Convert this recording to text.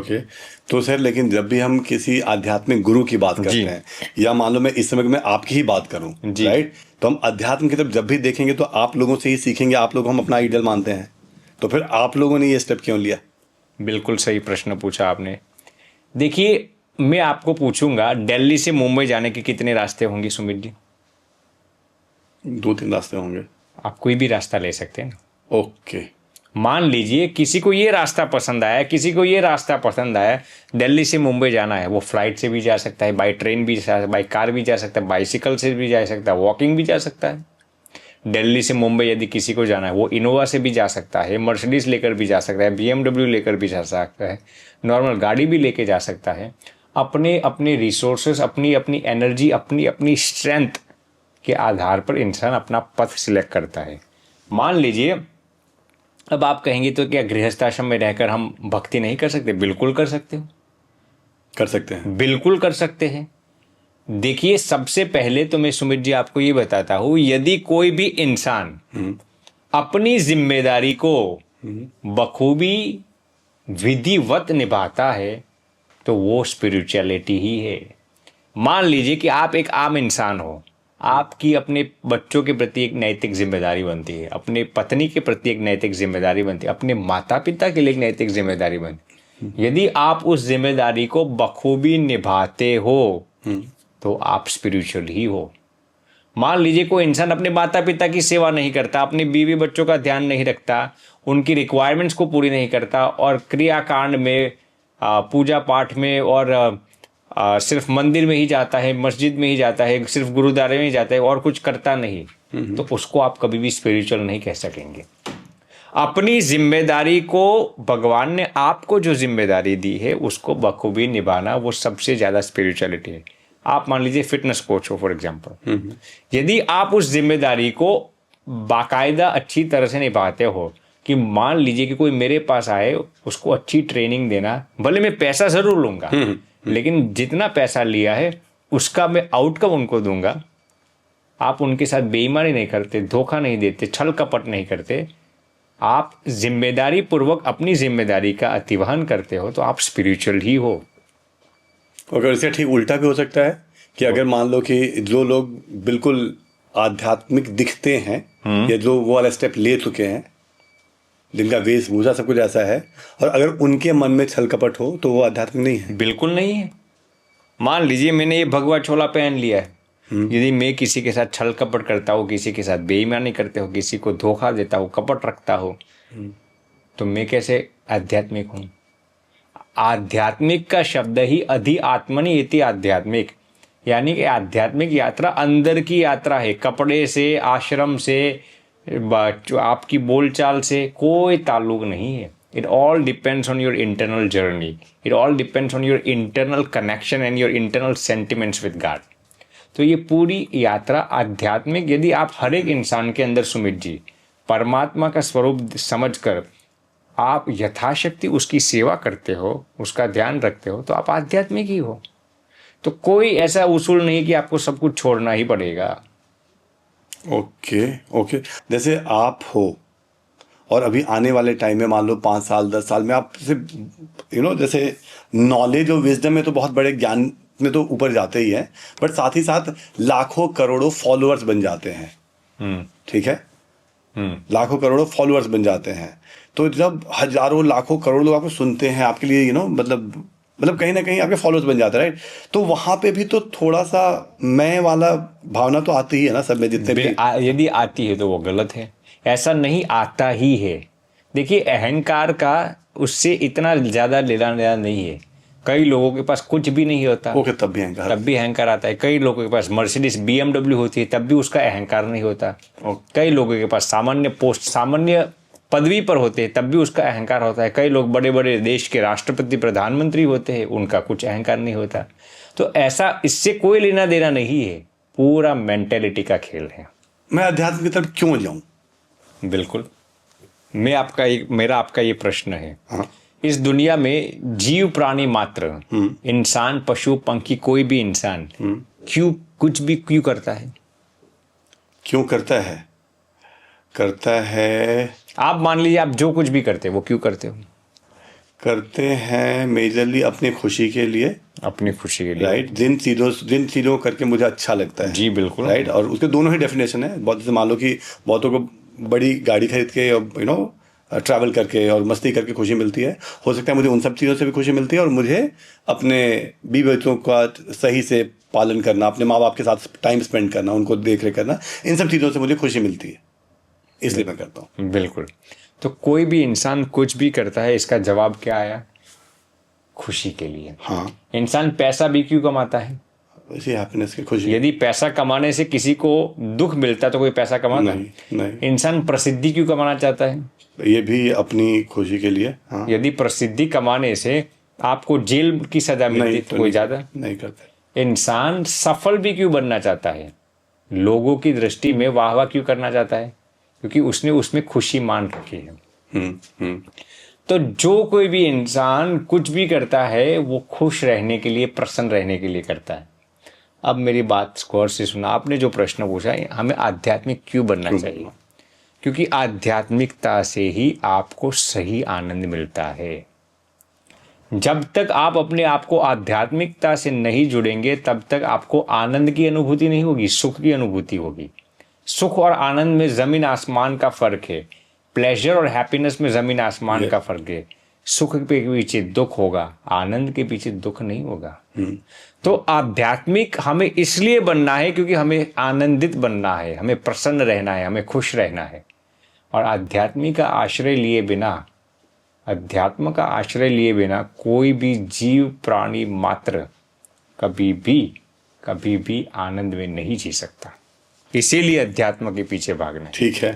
Okay. तो sir, लेकिन जब भी हम किसी आध्यात्मिक गुरु की बात करते जी हैं, या मान लो मैं इस समय मैं आपकी ही बात करूं, जी। राइट, तो हम अध्यात्म की तरफ जब भी देखेंगे तो आप लोगों से ही सीखेंगे, आप लोग हम अपना आइडल मानते हैं, तो फिर आप लोगों ने ये स्टेप क्यों लिया? बिल्कुल सही प्रश्न पूछा आपने। देखिए, मैं आपको पूछूंगा, दिल्ली से मुंबई जाने के कितने रास्ते होंगे सुमित जी? 2-3 रास्ते होंगे। आप कोई भी रास्ता ले सकते हैं ना। ओके। मान लीजिए किसी को ये रास्ता पसंद आया, किसी को ये रास्ता पसंद आया, दिल्ली से मुंबई जाना है, वो फ्लाइट से भी जा सकता है, बाई ट्रेन भी जा, बाई कार भी जा सकता है, बाइसिकल से भी जा सकता है, वॉकिंग भी जा सकता है। दिल्ली से मुंबई यदि किसी को जाना है, वो इनोवा से भी जा सकता है, मर्सिडीज लेकर भी जा सकता है, BMW लेकर भी जा सकता है, नॉर्मल गाड़ी भी लेके जा सकता है। अपने अपने रिसोर्सेस, अपनी अपनी एनर्जी, अपनी अपनी स्ट्रेंथ के आधार पर इंसान अपना पथ सिलेक्ट करता है। मान लीजिए, अब आप कहेंगे तो क्या गृहस्थ आश्रम में रहकर हम भक्ति नहीं कर सकते? बिल्कुल कर सकते हो, कर सकते हैं। बिल्कुल कर सकते हैं। देखिए, सबसे पहले तो मैं सुमित जी आपको ये बताता हूं, यदि कोई भी इंसान अपनी जिम्मेदारी को बखूबी विधिवत निभाता है तो वो स्पिरिचुअलिटी ही है। मान लीजिए कि आप एक आम इंसान हो, आपकी अपने बच्चों के प्रति एक नैतिक जिम्मेदारी बनती है, अपने पत्नी के प्रति एक नैतिक जिम्मेदारी बनती है, अपने माता पिता के लिए एक नैतिक जिम्मेदारी बनती है। यदि आप उस जिम्मेदारी को बखूबी निभाते हो तो आप स्पिरिचुअल ही हो। मान लीजिए कोई इंसान अपने माता पिता की सेवा नहीं करता, अपने बीवी बच्चों का ध्यान नहीं रखता, उनकी रिक्वायरमेंट्स को पूरी नहीं करता, और क्रियाकांड में, पूजा पाठ में, और सिर्फ मंदिर में ही जाता है, मस्जिद में ही जाता है, सिर्फ गुरुद्वारे में ही जाता है और कुछ करता नहीं, तो उसको आप कभी भी स्पिरिचुअल नहीं कह सकेंगे। अपनी जिम्मेदारी को, भगवान ने आपको जो जिम्मेदारी दी है उसको बखूबी निभाना, वो सबसे ज़्यादा स्पिरिचुअलिटी है। आप मान लीजिए फिटनेस कोच हो फॉर एग्जांपल, यदि आप उस जिम्मेदारी को बाकायदा अच्छी तरह से निभाते हो, कि मान लीजिए कि कोई मेरे पास आए, उसको अच्छी ट्रेनिंग देना, भले मैं पैसा ज़रूर लूँगा लेकिन जितना पैसा लिया है उसका मैं आउटकम उनको दूंगा। आप उनके साथ बेईमानी नहीं करते, धोखा नहीं देते, छल कपट नहीं करते, आप जिम्मेदारी पूर्वक अपनी जिम्मेदारी का अतिवहन करते हो, तो आप स्पिरिचुअल ही हो। अगर इससे ठीक उल्टा भी हो सकता है कि अगर मान लो कि जो लोग बिल्कुल आध्यात्मिक दिखते हैं, या जो वो वाला स्टेप ले चुके हैं, जिनका वेशभूषा सब कुछ ऐसा है, और अगर उनके मन में छल कपट हो, तो वो आध्यात्मिक नहीं है। बिल्कुल नहीं है। मान लीजिए मैंने ये भगवा चोला पहन लिया है, यदि मैं किसी के साथ छल कपट करता हूँ, किसी के साथ बेईमानी करते हो, किसी को धोखा देता हूँ, कपट रखता हूँ, तो मैं कैसे आध्यात्मिक हूँ? आध्यात्मिक का शब्द ही अधि आत्मनि इति आध्यात्मिक, यानी कि आध्यात्मिक यात्रा अंदर की यात्रा है। कपड़े से, आश्रम से, आपकी बोलचाल से कोई ताल्लुक नहीं है। It all depends on your internal journey, it all depends on your internal connection and your internal sentiments with God. तो ये पूरी यात्रा आध्यात्मिक, यदि आप हर एक इंसान के अंदर सुमित जी परमात्मा का स्वरूप समझकर आप यथाशक्ति उसकी सेवा करते हो, उसका ध्यान रखते हो, तो आप आध्यात्मिक ही हो। तो कोई ऐसा उसूल नहीं कि आपको सब कुछ छोड़ना ही पड़ेगा। Okay okay. जैसे आप हो, और अभी आने वाले टाइम में मान लो 5 साल 10 साल में आप जैसे नॉलेज और विजडम में तो बहुत बड़े ज्ञान में तो ऊपर जाते ही हैं, बट साथ ही साथ लाखों करोड़ों फॉलोअर्स बन जाते हैं। ठीक है, लाखों करोड़ों फॉलोअर्स बन जाते हैं। तो जब हजारों लाखों करोड़ों लोग आपको सुनते हैं, आपके लिए मतलब कहीं ना कहीं आपके फॉलोअर्स बन जाते हैं, राइट? तो वहां पे भी तो थोड़ा सा मैं वाला भावना तो आती ही है ना सब में, जितने भी। यदि आती है तो वो गलत है, ऐसा नहीं आता ही है। देखिए, अहंकार का उससे इतना ज़्यादा लेना देना नहीं है। कई लोगों के पास कुछ भी नहीं होता, ओके, तब भी अहंकार आता है। कई लोगों के पास मर्सिडीज BMW होती है, तब भी उसका अहंकार नहीं होता। कई लोगों के पास सामान्य पोस्ट, सामान्य पदवी पर होते हैं, तब भी उसका अहंकार होता है। कई लोग बड़े बड़े देश के राष्ट्रपति, प्रधानमंत्री होते हैं, उनका कुछ अहंकार नहीं होता। तो ऐसा, इससे कोई लेना देना नहीं है, पूरा मेंटेलिटी का खेल है। मैं अध्यात्म की तरफ क्यों जाऊं? बिल्कुल। मेरा आपका ये प्रश्न है। हाँ। इस दुनिया में जीव प्राणी मात्र, इंसान, पशु, पंखी, कोई भी इंसान क्यों कुछ भी क्यों करता है? क्यों करता है? आप मान लीजिए आप जो कुछ भी करते हो वो क्यों करते हो? करते हैं मेजरली अपनी खुशी के लिए, अपनी खुशी के लिए। राइट। जिन चीज़ों करके मुझे अच्छा लगता है, जी बिल्कुल। राइट। और उसके दोनों ही डेफिनेशन है। बहुत जैसे मान लो कि बहुतों को बड़ी गाड़ी खरीद के और ट्रैवल करके और मस्ती करके खुशी मिलती है। हो सकता है मुझे उन सब चीज़ों से भी खुशी मिलती है, और मुझे अपने बीवी बच्चों का सही से पालन करना, अपने माँ बाप के साथ टाइम स्पेंड करना, उनको देख रेख करना, इन सब चीज़ों से मुझे खुशी मिलती है, इसलिए मैं करता हूँ। बिल्कुल। तो कोई भी इंसान कुछ भी करता है, इसका जवाब क्या आया? खुशी के लिए। हाँ, इंसान पैसा भी क्यों कमाता है? इसी हैप्पीनेस की खुशी। यदि पैसा कमाने से किसी को दुख मिलता तो कोई पैसा कमाता? नहीं। इंसान प्रसिद्धि क्यों कमाना चाहता है? ये भी अपनी खुशी के लिए। हाँ। यदि प्रसिद्धि कमाने से आपको जेल की सजा मिलती तो कोई ज्यादा नहीं करता। इंसान सफल भी क्यों बनना चाहता है? लोगों की दृष्टि में वाह वाह क्यों करना चाहता है? क्योंकि उसने उसमें खुशी मान रखी है। तो जो कोई भी इंसान कुछ भी करता है वो खुश रहने के लिए, प्रसन्न रहने के लिए करता है। अब मेरी बात गौर से सुना। आपने जो प्रश्न पूछा है, हमें आध्यात्मिक क्यों बनना चाहिए? क्योंकि आध्यात्मिकता से ही आपको सही आनंद मिलता है। जब तक आप अपने आप को आध्यात्मिकता से नहीं जुड़ेंगे तब तक आपको आनंद की अनुभूति नहीं होगी, सुख की अनुभूति होगी। सुख और आनंद में जमीन आसमान का फर्क है। प्लेजर और हैप्पीनेस में जमीन आसमान का फर्क है। सुख के पीछे दुख होगा, आनंद के पीछे दुख नहीं होगा। तो आध्यात्मिक हमें इसलिए बनना है क्योंकि हमें आनंदित बनना है, हमें प्रसन्न रहना है, हमें खुश रहना है। और अध्यात्म का आश्रय लिए बिना कोई भी जीव प्राणी मात्र कभी भी आनंद में नहीं जी सकता। इसीलिए अध्यात्म के पीछे भागना है। ठीक है।